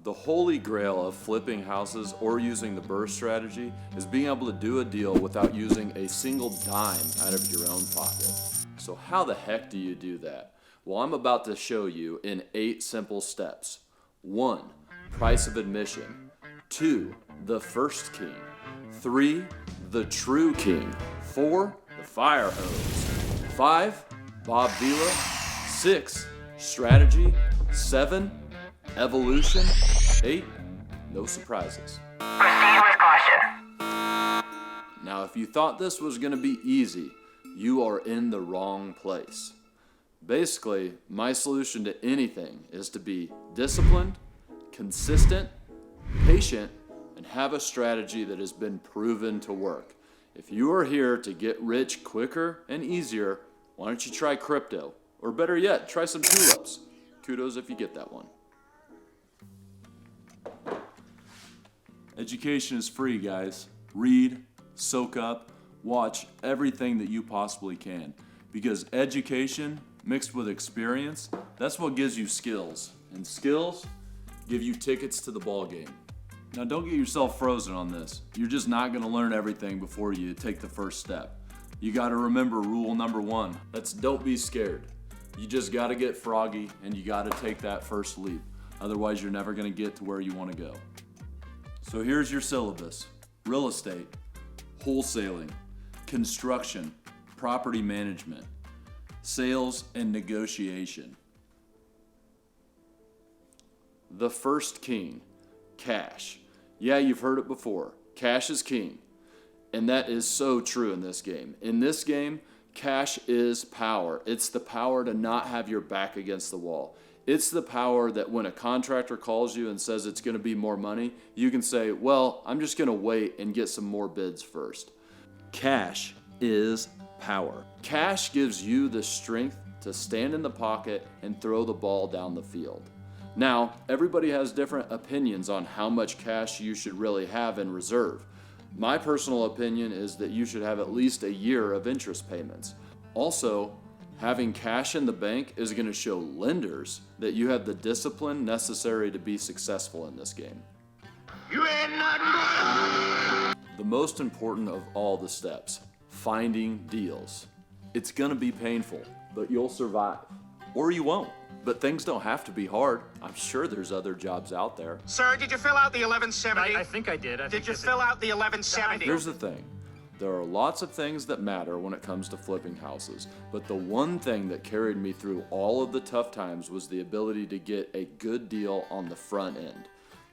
The holy grail of flipping houses or using the burst strategy is being able to do a deal without using a single dime out of your own pocket. So how the heck do you do that? Well, I'm about to show you in 8 simple steps. 1. Price of admission. 2. The first king. 3. The true king. 4. The fire hose. 5. Bob Vila. 6. Strategy. 7. Evolution. 8. No surprises. Proceed with caution. Now, if you thought this was going to be easy, you are in the wrong place. Basically, my solution to anything is to be disciplined, consistent, patient, and have a strategy that has been proven to work. If you are here to get rich quicker and easier, why don't you try crypto? Or better yet, try some tulips. Kudos if you get that one. Education is free, guys. Read, soak up, watch everything that you possibly can. Because education mixed with experience, that's what gives you skills. And skills give you tickets to the ball game. Now don't get yourself frozen on this. You're just not gonna learn everything before you take the first step. You gotta remember rule number 1. That's don't be scared. You just gotta get froggy and you gotta take that first leap. Otherwise you're never gonna get to where you wanna go. So here's your syllabus: real estate, wholesaling, construction, property management, sales and negotiation. The first king, cash. Yeah, you've heard it before. Cash is king. And that is so true in this game. In this game, cash is power. It's the power to not have your back against the wall. It's the power that when a contractor calls you and says it's going to be more money, you can say, well, I'm just going to wait and get some more bids first. Cash is power. Cash gives you the strength to stand in the pocket and throw the ball down the field. Now, everybody has different opinions on how much cash you should really have in reserve. My personal opinion is that you should have at least a year of interest payments. Also, having cash in the bank is going to show lenders that you have the discipline necessary to be successful in this game. You ain't nothing but... The most important of all the steps, finding deals. It's going to be painful, but you'll survive. Or you won't. But things don't have to be hard. I'm sure there's other jobs out there. Sir, did you fill out the 1170? I think I did. Did you fill out the 1170? Here's the thing. There are lots of things that matter when it comes to flipping houses, but the one thing that carried me through all of the tough times was the ability to get a good deal on the front end.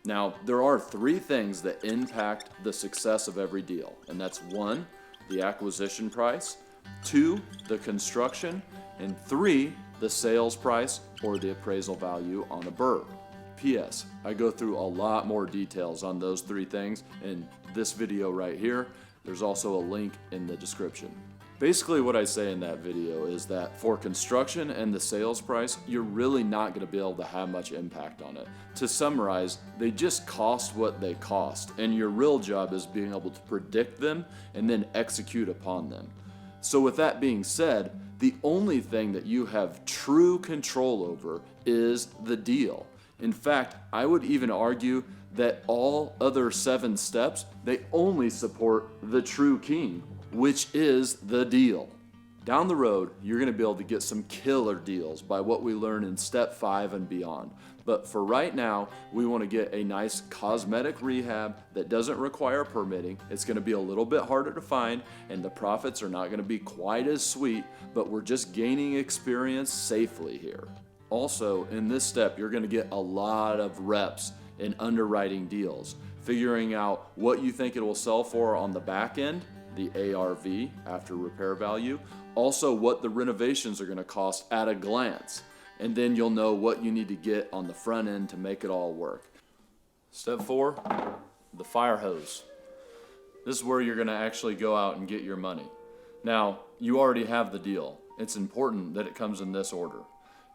Now, there are 3 things that impact the success of every deal, and that's 1, the acquisition price, 2, the construction, and 3, the sales price or the appraisal value on a burr. P.S. I go through a lot more details on those 3 things in this video right here. There's also a link in the description. Basically what I say in that video is that for construction and the sales price, you're really not going to be able to have much impact on it. To summarize, they just cost what they cost, and your real job is being able to predict them and then execute upon them. So with that being said, the only thing that you have true control over is the deal. In fact, I would even argue that all other 7 steps, they only support the true king, which is the deal. Down the road, you're going to be able to get some killer deals by what we learn in step 5 and beyond. But for right now, we want to get a nice cosmetic rehab that doesn't require permitting. It's going to be a little bit harder to find, and the profits are not going to be quite as sweet, but we're just gaining experience safely here. Also, in this step, you're going to get a lot of reps in underwriting deals, figuring out what you think it will sell for on the back end, the ARV, after repair value, also what the renovations are going to cost at a glance, and then you'll know what you need to get on the front end to make it all work. Step 4, the fire hose. This is where you're going to actually go out and get your money. Now, you already have the deal. It's important that it comes in this order.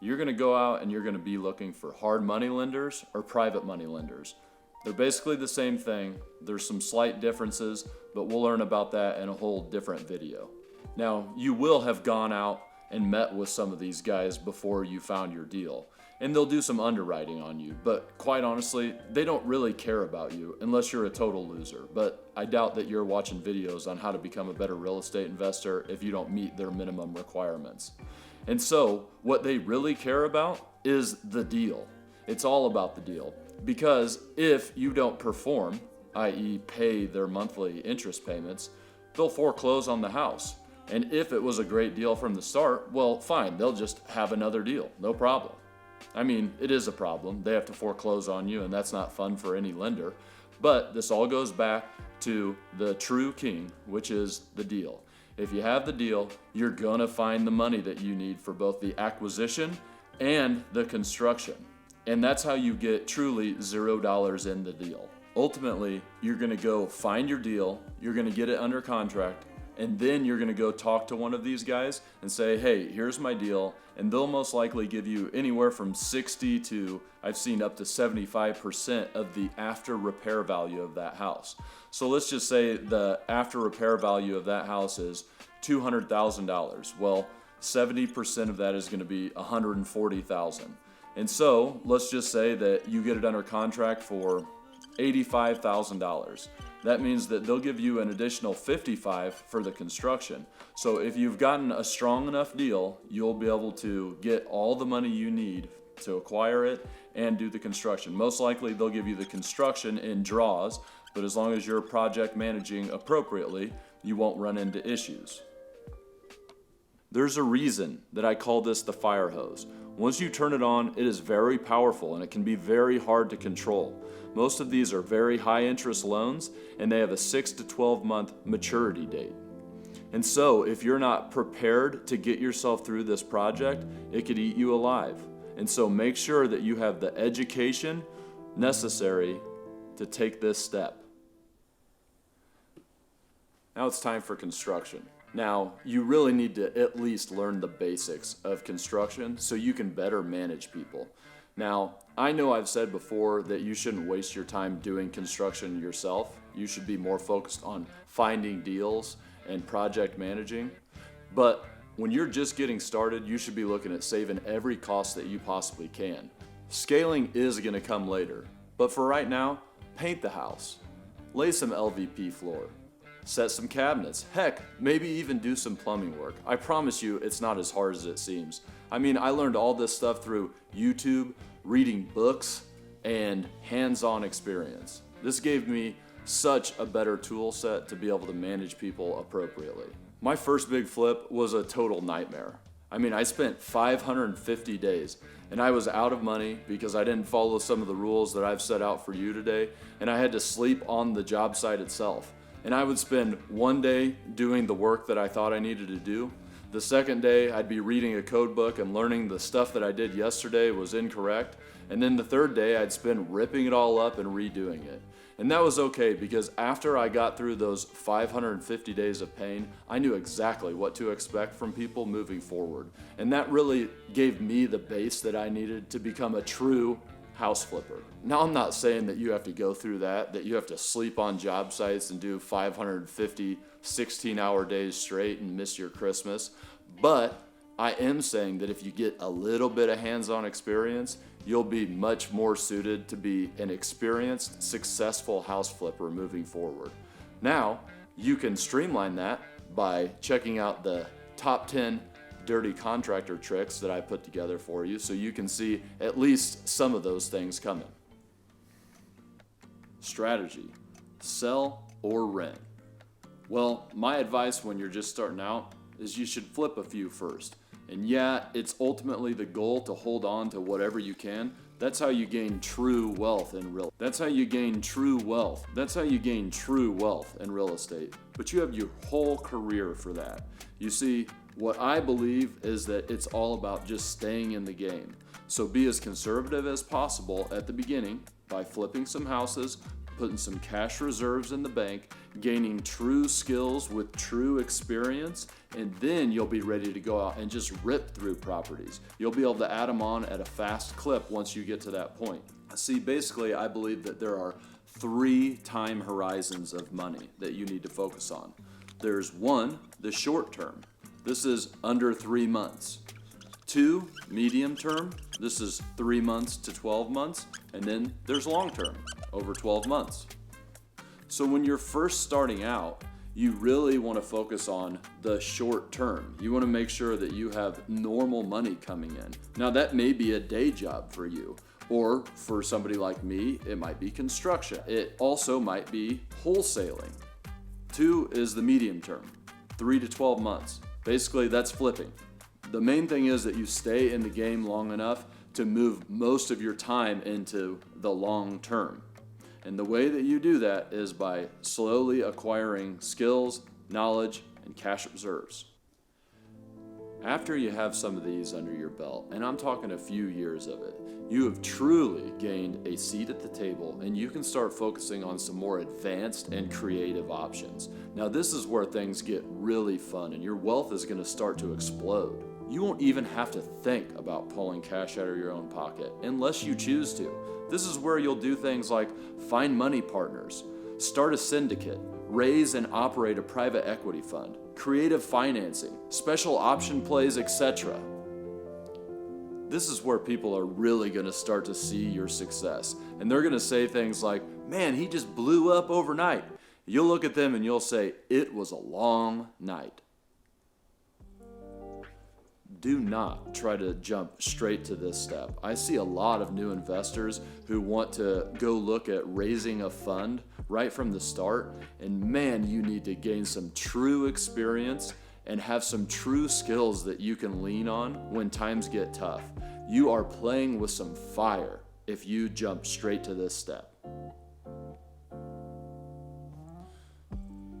You're going to go out and you're going to be looking for hard money lenders or private money lenders. They're basically the same thing. There's some slight differences, but we'll learn about that in a whole different video. Now, you will have gone out and met with some of these guys before you found your deal. and they'll do some underwriting on you, but quite honestly, they don't really care about you unless you're a total loser. But I doubt that you're watching videos on how to become a better real estate investor if you don't meet their minimum requirements. And so, what they really care about is the deal. It's all about the deal. Because if you don't perform, i.e. pay their monthly interest payments, they'll foreclose on the house. And if it was a great deal from the start, well, fine, they'll just have another deal, no problem. I mean, it is a problem. They have to foreclose on you, and that's not fun for any lender. But this all goes back to the true king, which is the deal. If you have the deal, you're gonna find the money that you need for both the acquisition and the construction. And that's how you get truly $0 in the deal. Ultimately, you're gonna go find your deal, you're gonna get it under contract, and then you're gonna go talk to one of these guys and say, hey, here's my deal, and they'll most likely give you anywhere from 60 to, I've seen up to 75% of the after repair value of that house. So let's just say the after repair value of that house is $200,000. Well, 70% of that is gonna be $140,000. And so let's just say that you get it under contract for $85,000. That means that they'll give you an additional $55,000 for the construction. So if you've gotten a strong enough deal, you'll be able to get all the money you need to acquire it and do the construction. Most likely they'll give you the construction in draws, but as long as you're project managing appropriately, you won't run into issues. There's a reason that I call this the fire hose. Once you turn it on, it is very powerful and it can be very hard to control. Most of these are very high interest loans and they have a 6 to 12 month maturity date. And so if you're not prepared to get yourself through this project, it could eat you alive. And so make sure that you have the education necessary to take this step. Now it's time for construction. Now, you really need to at least learn the basics of construction so you can better manage people. Now, I know I've said before that you shouldn't waste your time doing construction yourself. You should be more focused on finding deals and project managing. But when you're just getting started, you should be looking at saving every cost that you possibly can. Scaling is going to come later, but for right now, paint the house, lay some LVP floor, set some cabinets, heck, maybe even do some plumbing work. I promise you it's not as hard as it seems. I mean, I learned all this stuff through YouTube, reading books, and hands-on experience. This gave me such a better tool set to be able to manage people appropriately. My first big flip was a total nightmare. I mean, I spent 550 days and I was out of money because I didn't follow some of the rules that I've set out for you today, and I had to sleep on the job site itself. And I would spend one day doing the work that I thought I needed to do. The second day, I'd be reading a code book and learning the stuff that I did yesterday was incorrect. And then the third day, I'd spend ripping it all up and redoing it. And that was okay because after I got through those 550 days of pain, I knew exactly what to expect from people moving forward. And that really gave me the base that I needed to become a true house flipper. Now, I'm not saying that you have to go through that you have to sleep on job sites and do 550 16-hour days straight and miss your Christmas, but I am saying that if you get a little bit of hands-on experience, you'll be much more suited to be an experienced, successful house flipper moving forward. Now, you can streamline that by checking out the top 10 dirty contractor tricks that I put together for you so you can see at least some of those things coming. Strategy: sell or rent. Well, my advice when you're just starting out is you should flip a few first. And yeah, it's ultimately the goal to hold on to whatever you can. That's how you gain true wealth in real. That's how you gain true wealth. That's how you gain true wealth in real estate. But you have your whole career for that. You see, what I believe is that it's all about just staying in the game. So be as conservative as possible at the beginning by flipping some houses, putting some cash reserves in the bank, gaining true skills with true experience, and then you'll be ready to go out and just rip through properties. You'll be able to add them on at a fast clip once you get to that point. See, basically, I believe that there are 3 time horizons of money that you need to focus on. There's 1, the short term. This is under 3 months. 2, medium term. This is 3 months to 12 months. And then there's long term, over 12 months. So when you're first starting out, you really want to focus on the short term. You want to make sure that you have normal money coming in. Now that may be a day job for you, or for somebody like me, it might be construction. It also might be wholesaling. 2 is the medium term, 3 to 12 months. Basically, that's flipping. The main thing is that you stay in the game long enough to move most of your time into the long term. And the way that you do that is by slowly acquiring skills, knowledge, and cash reserves. After you have some of these under your belt, and I'm talking a few years of it, you have truly gained a seat at the table and you can start focusing on some more advanced and creative options. Now this is where things get really fun and your wealth is going to start to explode. You won't even have to think about pulling cash out of your own pocket unless you choose to. This is where you'll do things like find money partners, start a syndicate, raise and operate a private equity fund, creative financing, special option plays, etc. This is where people are really going to start to see your success. And they're going to say things like, man, he just blew up overnight. You'll look at them and you'll say, it was a long night. Do not try to jump straight to this step. I see a lot of new investors who want to go look at raising a fund right from the start. And man, you need to gain some true experience and have some true skills that you can lean on when times get tough. You are playing with some fire if you jump straight to this step.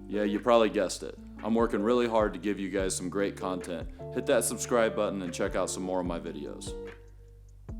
Yeah, you probably guessed it. I'm working really hard to give you guys some great content. Hit that subscribe button and check out some more of my videos.